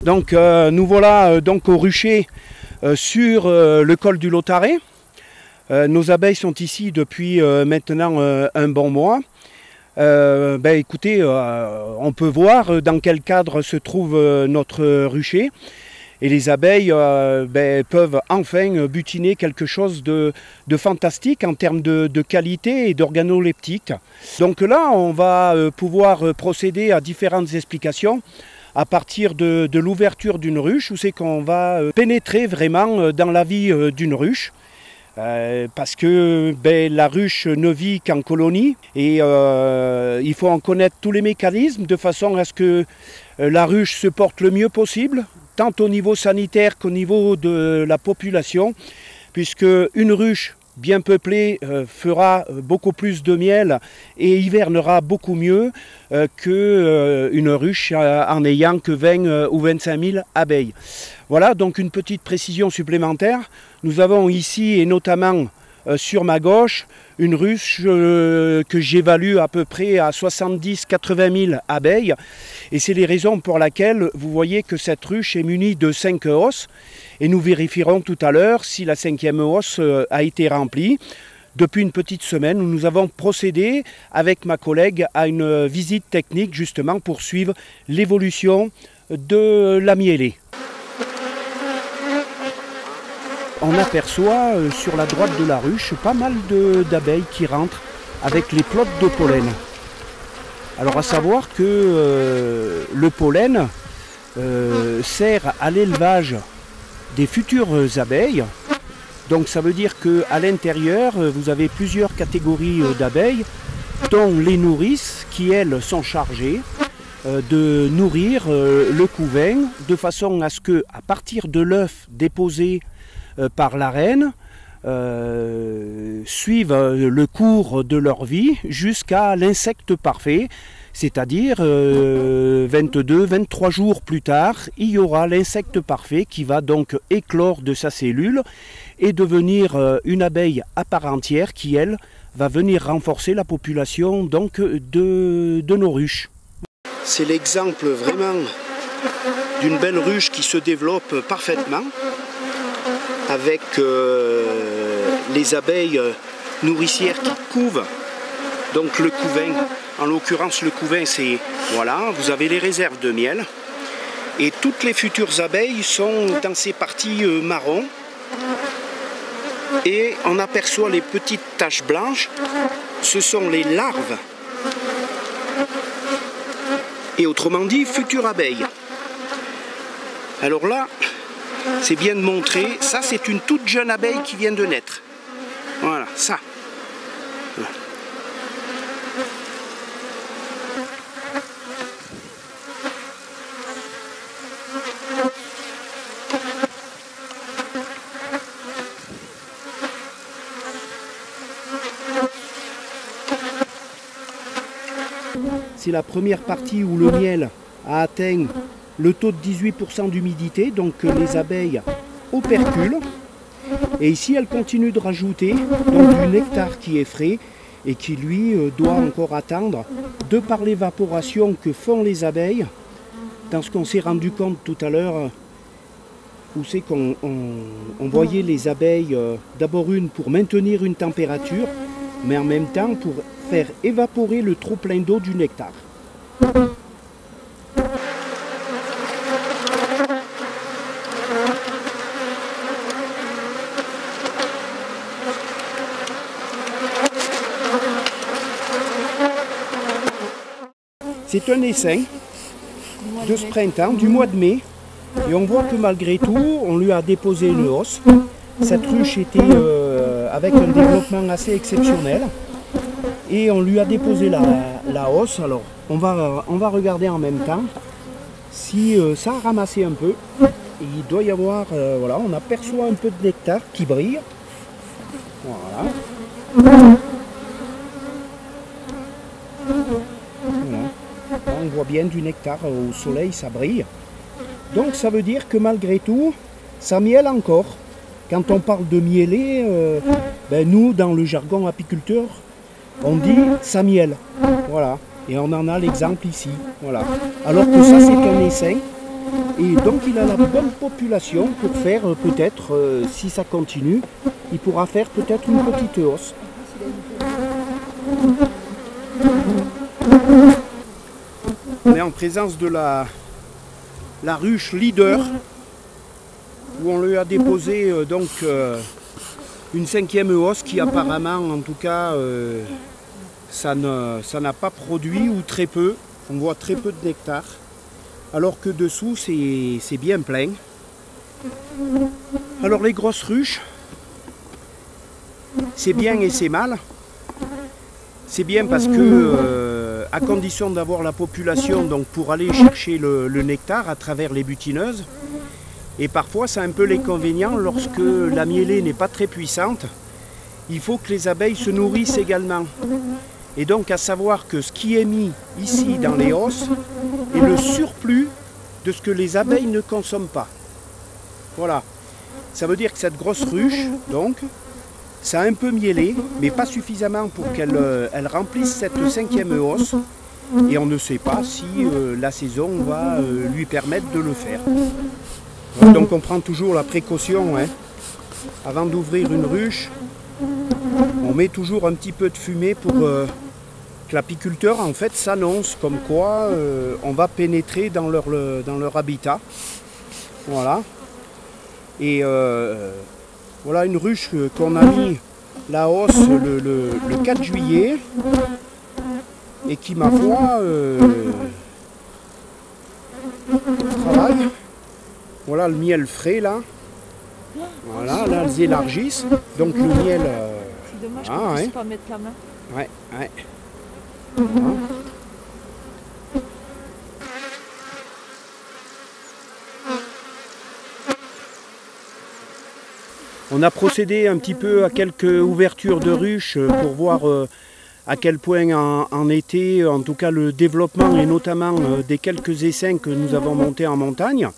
Donc nous voilà donc au rucher sur le col du Lautaret. Nos abeilles sont ici depuis maintenant un bon mois. Écoutez, on peut voir dans quel cadre se trouve notre rucher. Et les abeilles peuvent enfin butiner quelque chose de fantastique en termes de qualité et d'organoleptique. Donc là, on va pouvoir procéder à différentes explications à partir de l'ouverture d'une ruche, où c'est qu'on va pénétrer vraiment dans la vie d'une ruche. Parce que la ruche ne vit qu'en colonie et il faut en connaître tous les mécanismes de façon à ce que la ruche se porte le mieux possible, tant au niveau sanitaire qu'au niveau de la population, puisque une ruche bien peuplée fera beaucoup plus de miel et hivernera beaucoup mieux qu'une ruche en n'ayant que 20 ou 25 000 abeilles. Voilà donc une petite précision supplémentaire. Nous avons ici, et notamment sur ma gauche, une ruche que j'évalue à peu près à 70-80 000 abeilles. Et c'est les raisons pour lesquelles vous voyez que cette ruche est munie de 5 hausses. Et nous vérifierons tout à l'heure si la 5e hausse a été remplie. Depuis une petite semaine, nous avons procédé avec ma collègue à une visite technique justement pour suivre l'évolution de la mielée. On aperçoit sur la droite de la ruche pas mal d'abeilles qui rentrent avec les plots de pollen. Alors à savoir que le pollen sert à l'élevage des futures abeilles. Donc ça veut dire qu'à l'intérieur, vous avez plusieurs catégories d'abeilles, dont les nourrices qui, elles, sont chargées de nourrir le couvain de façon à ce que, à partir de l'œuf déposé par la reine, suivent le cours de leur vie jusqu'à l'insecte parfait, c'est-à-dire 22-23 jours plus tard, il y aura l'insecte parfait qui va donc éclore de sa cellule et devenir une abeille à part entière qui, elle, va venir renforcer la population donc de nos ruches. C'est l'exemple vraiment d'une belle ruche qui se développe parfaitement, avec les abeilles nourricières qui couvent donc le couvain. En l'occurrence, le couvain, c'est, voilà, vous avez les réserves de miel. Et toutes les futures abeilles sont dans ces parties marron. Et on aperçoit les petites taches blanches. Ce sont les larves. Et autrement dit, futures abeilles. Alors là, c'est bien de montrer, ça c'est une toute jeune abeille qui vient de naître. Voilà, ça. C'est la première partie où le miel a atteint le taux de 18% d'humidité, donc les abeilles operculent. Et ici, elles continuent de rajouter donc, du nectar qui est frais et qui, lui, doit encore attendre, de par l'évaporation que font les abeilles, dans ce qu'on s'est rendu compte tout à l'heure, où c'est qu'on voyait les abeilles, d'abord une pour maintenir une température, mais en même temps pour faire évaporer le trop plein d'eau du nectar. C'est un essaim de ce printemps, du mois de mai, et on voit que malgré tout, on lui a déposé une hausse. Cette ruche était avec un développement assez exceptionnel, et on lui a déposé la hausse. Alors, on va regarder en même temps si ça a ramassé un peu. Et il doit y avoir, voilà, on aperçoit un peu de nectar qui brille. Voilà. On voit bien du nectar au soleil, ça brille. Donc ça veut dire que malgré tout, ça mielle encore. Quand on parle de mieler, nous, dans le jargon apiculteur, on dit ça mielle. Voilà. Et on en a l'exemple ici. Voilà. Alors que ça, c'est un essaim Et donc il a la bonne population pour faire peut-être, si ça continue, il pourra faire peut-être une petite hausse. On est en présence de la ruche leader, où on lui a déposé une 5e hausse qui apparemment, en tout cas, ça n'a pas produit ou très peu. On voit très peu de nectar, alors que dessous c'est bien plein. Alors les grosses ruches, c'est bien et c'est mal. C'est bien parce que, à condition d'avoir la population donc pour aller chercher le nectar à travers les butineuses, et parfois c'est un peu l'inconvénient lorsque la mielée n'est pas très puissante, il faut que les abeilles se nourrissent également. Et donc à savoir que ce qui est mis ici dans les hausses est le surplus de ce que les abeilles ne consomment pas. Voilà. Ça veut dire que cette grosse ruche, donc, ça a un peu mielé, mais pas suffisamment pour qu'elle remplisse cette 5e hausse. Et on ne sait pas si la saison va lui permettre de le faire. Donc on prend toujours la précaution, hein. Avant d'ouvrir une ruche, on met toujours un petit peu de fumée pour que l'apiculteur en fait s'annonce comme quoi on va pénétrer dans leur habitat. Voilà. Et voilà une ruche qu'on a mis la hausse le 4 juillet et qui, ma foi, travaille. Voilà le miel frais là. Voilà, là elles élargissent. Donc le miel. C'est dommage qu'on ne puisse pas mettre la main. Ouais, ouais. Voilà. On a procédé un petit peu à quelques ouvertures de ruches pour voir à quel point en était, en tout cas, le développement et notamment des quelques essaims que nous avons montés en montagne.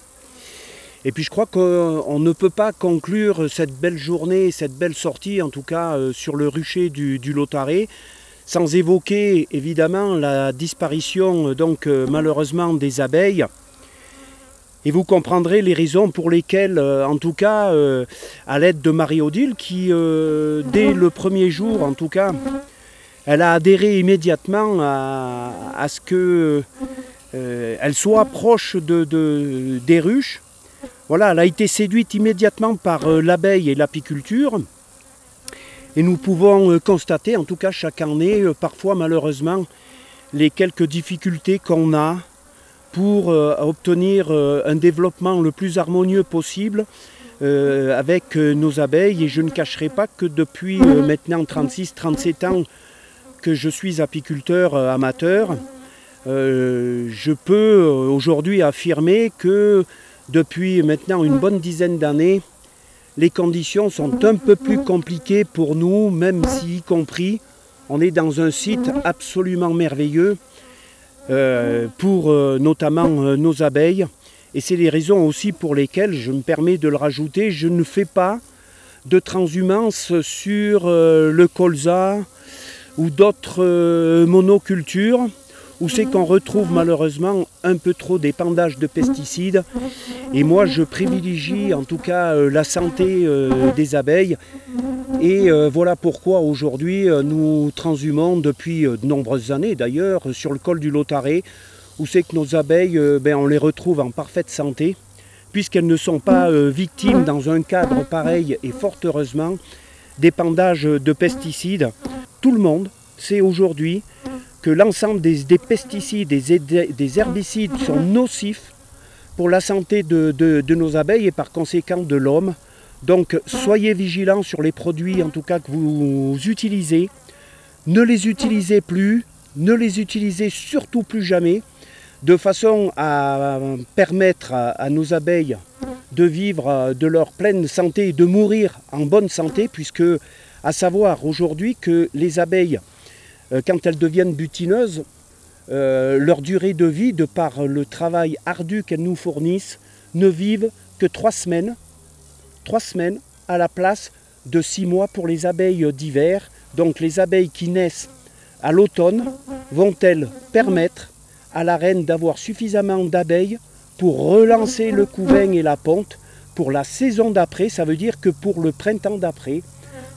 Et puis je crois qu'on ne peut pas conclure cette belle journée, cette belle sortie, en tout cas sur le rucher du Lautaret, sans évoquer évidemment la disparition donc malheureusement des abeilles. Et vous comprendrez les raisons pour lesquelles, en tout cas, à l'aide de Marie-Odile, qui dès le premier jour, en tout cas, elle a adhéré immédiatement à ce qu'elle soit proche des ruches. Voilà, elle a été séduite immédiatement par l'abeille et l'apiculture. Et nous pouvons constater, en tout cas chaque année, parfois malheureusement, les quelques difficultés qu'on a pour obtenir un développement le plus harmonieux possible avec nos abeilles. Et je ne cacherai pas que depuis maintenant 36-37 ans que je suis apiculteur amateur, je peux aujourd'hui affirmer que depuis maintenant une bonne dizaine d'années, les conditions sont un peu plus compliquées pour nous, même si, y compris, on est dans un site absolument merveilleux pour notamment nos abeilles. Et c'est les raisons aussi pour lesquelles, je me permets de le rajouter, je ne fais pas de transhumance sur le colza ou d'autres monocultures, où c'est qu'on retrouve malheureusement un peu trop d'épandage de pesticides. Et moi je privilégie en tout cas la santé des abeilles. Et voilà pourquoi aujourd'hui nous transhumons depuis de nombreuses années d'ailleurs sur le col du Lautaret, où c'est que nos abeilles, on les retrouve en parfaite santé, puisqu'elles ne sont pas victimes dans un cadre pareil, et fort heureusement, d'épandage de pesticides. Tout le monde sait aujourd'hui que l'ensemble des pesticides et des herbicides sont nocifs pour la santé de nos abeilles et par conséquent de l'homme. Donc soyez vigilants sur les produits en tout cas que vous utilisez. Ne les utilisez plus, ne les utilisez surtout plus jamais, de façon à permettre à nos abeilles de vivre de leur pleine santé et de mourir en bonne santé, puisque à savoir aujourd'hui que les abeilles, quand elles deviennent butineuses, leur durée de vie, de par le travail ardu qu'elles nous fournissent, ne vivent que 3 semaines. 3 semaines à la place de 6 mois pour les abeilles d'hiver. Donc les abeilles qui naissent à l'automne vont-elles permettre à la reine d'avoir suffisamment d'abeilles pour relancer le couvain et la ponte pour la saison d'après, ça veut dire que pour le printemps d'après.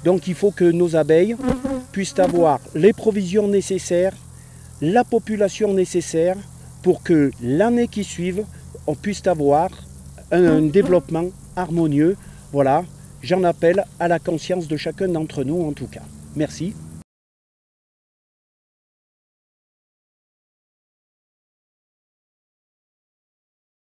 Donc il faut que nos abeilles puissent avoir les provisions nécessaires, la population nécessaire pour que l'année qui suive, on puisse avoir un développement harmonieux. Voilà, j'en appelle à la conscience de chacun d'entre nous en tout cas. Merci.